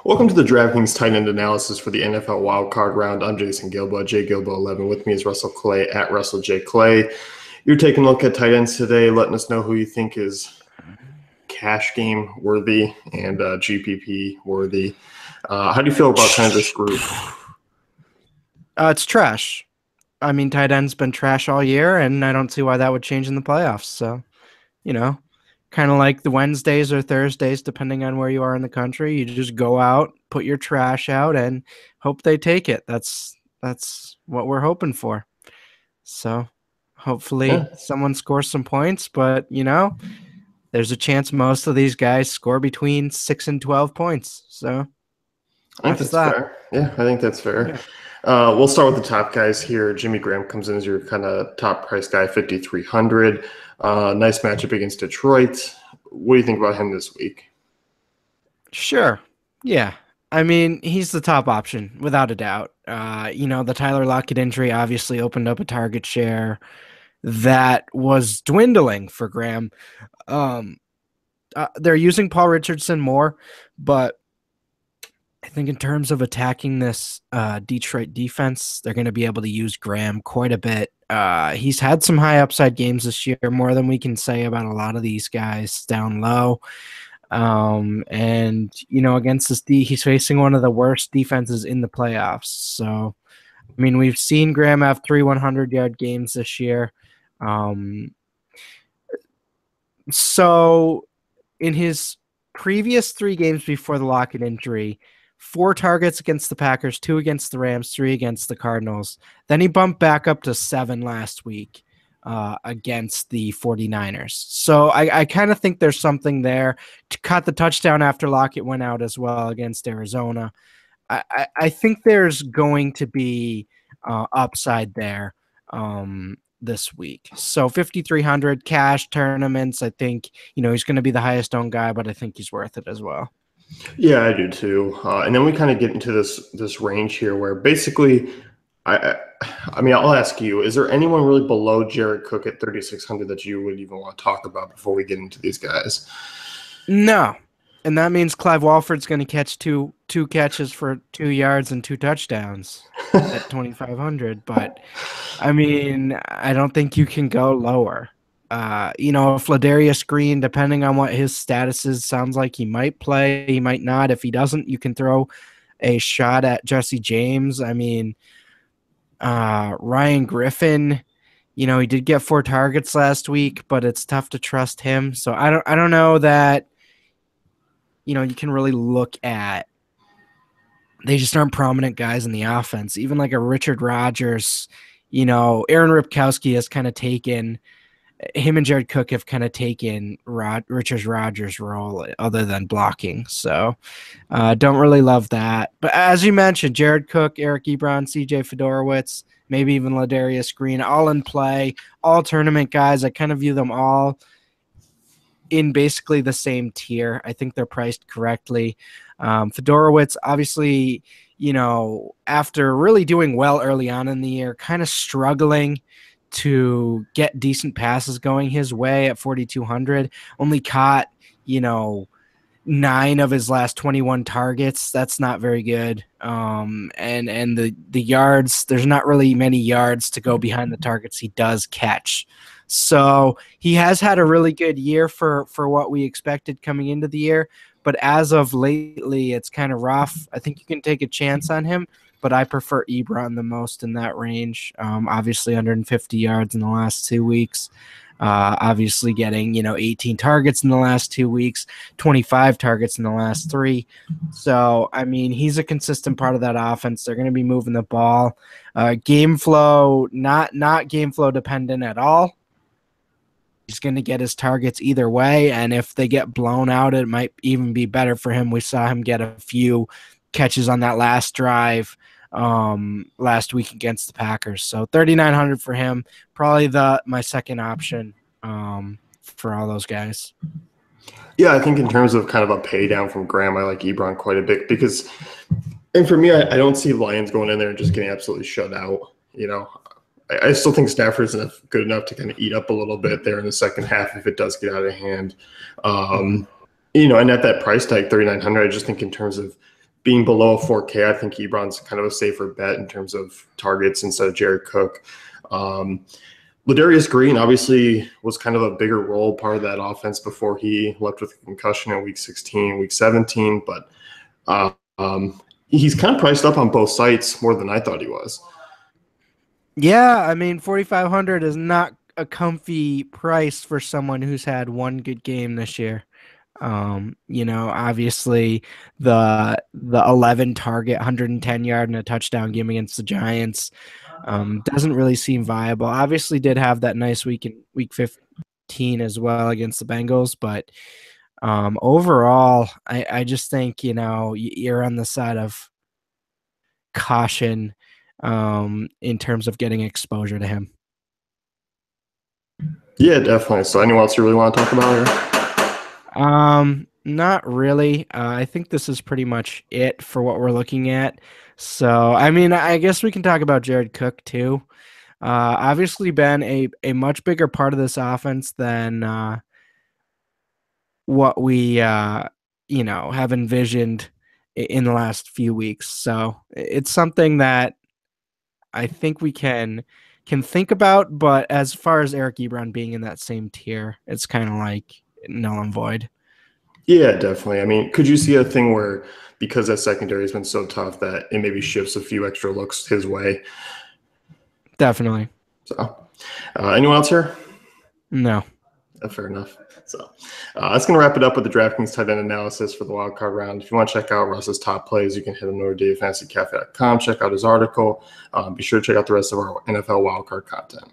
Welcome to the DraftKings tight end analysis for the NFL wildcard round. I'm Jason Gilbo, JGilbo11. With me is Russell Clay at Russell J. Clay. You're taking a look at tight ends today, letting us know who you think is cash game worthy and GPP worthy. How do you feel about kind of this group? It's trash. I mean, tight end's been trash all year, and I don't see why that would change in the playoffs. So, kind of like the Wednesdays or Thursdays, depending on where you are in the country, you just go out, put your trash out, and hope they take it. That's what we're hoping for. So, hopefully someone scores some points, but there's a chance most of these guys score between 6 and 12 points. So, I think that's fair. Yeah, I think that's fair. Yeah. We'll start with the top guys here. Jimmy Graham comes in as your kind of top price guy, 5,300. Nice matchup against Detroit. What do you think about him this week? Sure. Yeah. I mean, he's the top option, without a doubt. The Tyler Lockett injury obviously opened up a target share that was dwindling for Graham. They're using Paul Richardson more, but I think in terms of attacking this Detroit defense, they're going to be able to use Graham quite a bit. He's had some high upside games this year, more than we can say about a lot of these guys down low. Against this he's facing one of the worst defenses in the playoffs. So, I mean, we've seen Graham have 3 100-yard games this year. So in his previous 3 games before the Lockett injury, 4 targets against the Packers, 2 against the Rams, 3 against the Cardinals. Then he bumped back up to 7 last week against the 49ers. So I kind of think there's something there. Caught the touchdown after Lockett went out as well against Arizona. I think there's going to be upside there this week. So 5,300 cash tournaments. I think, he's going to be the highest owned guy, but I think he's worth it as well. Yeah, I do too. And then we kind of get into this range here where basically, I mean, I'll ask you, is there anyone really below Jared Cook at 3,600 that you would even want to talk about before we get into these guys? No. And that means Clive Walford's going to catch two catches for 2 yards and 2 touchdowns at 2,500. But, I mean, I don't think you can go lower. If Ladarius Green, depending on what his status is, sounds like he might play, he might not. If he doesn't, you can throw a shot at Jesse James. I mean, Ryan Griffin, he did get 4 targets last week, but it's tough to trust him. So I don't know that, you can really look at. They just aren't prominent guys in the offense. Even like a Richard Rodgers, Aaron Ripkowski has kind of taken. Him and Jared Cook have kind of taken Richard Rodgers' role other than blocking. So don't really love that. But as you mentioned, Jared Cook, Eric Ebron, CJ Fedorowicz, maybe even Ladarius Green, all in play, all tournament guys. I kind of view them all in basically the same tier. I think they're priced correctly. Fedorowicz, obviously, after really doing well early on in the year, kind of struggling to get decent passes going his way at 4,200, only caught, 9 of his last 21 targets. That's not very good. And the yards, there's not really many yards to go behind the targets he does catch. So he has had a really good year for what we expected coming into the year. But as of lately, it's kind of rough. I think you can take a chance on him, but I prefer Ebron the most in that range. Obviously, 150 yards in the last 2 weeks. Obviously getting, 18 targets in the last 2 weeks, 25 targets in the last 3. So, I mean, he's a consistent part of that offense. They're going to be moving the ball. Game flow, not game flow dependent at all. He's going to get his targets either way, and if they get blown out, it might even be better for him. We saw him get a few catches on that last drive last week against the Packers. So 3,900 for him, probably my second option for all those guys. Yeah, I think in terms of kind of a pay down from Graham, I like Ebron quite a bit because, and for me, I don't see Lions going in there and just getting absolutely shut out. I still think Stafford's good enough to kind of eat up a little bit there in the second half if it does get out of hand. And at that price tag, 3,900, I just think in terms of being below 4K, I think Ebron's kind of a safer bet in terms of targets instead of Jared Cook. Ladarius Green obviously was kind of a bigger role part of that offense before he left with a concussion in week 16, week 17, but he's kind of priced up on both sites more than I thought he was. Yeah, I mean, 4,500 is not a comfy price for someone who's had one good game this year. Obviously the 11 target, 110 yard and a touchdown game against the Giants doesn't really seem viable. Obviously did have that nice week in week 15 as well against the Bengals, but overall, I just think, you're on the side of caution in terms of getting exposure to him. Yeah, definitely. So anyone else you really want to talk about here? Not really. I think this is pretty much it for what we're looking at. So, I mean, I guess we can talk about Jared Cook too. Obviously been a much bigger part of this offense than what we have envisioned in the last few weeks. So it's something that I think we can think about, but as far as Eric Ebron being in that same tier, it's kind of like null and void. Yeah, definitely. I mean, could you see a thing where because that secondary has been so tough that it maybe shifts a few extra looks his way? Definitely. So, anyone else here? No. Fair enough. So that's going to wrap it up with the DraftKings tight end analysis for the wild card round. If you want to check out Russ's top plays, you can head on over to dailyfantasycafe.com, check out his article. Be sure to check out the rest of our NFL wildcard content.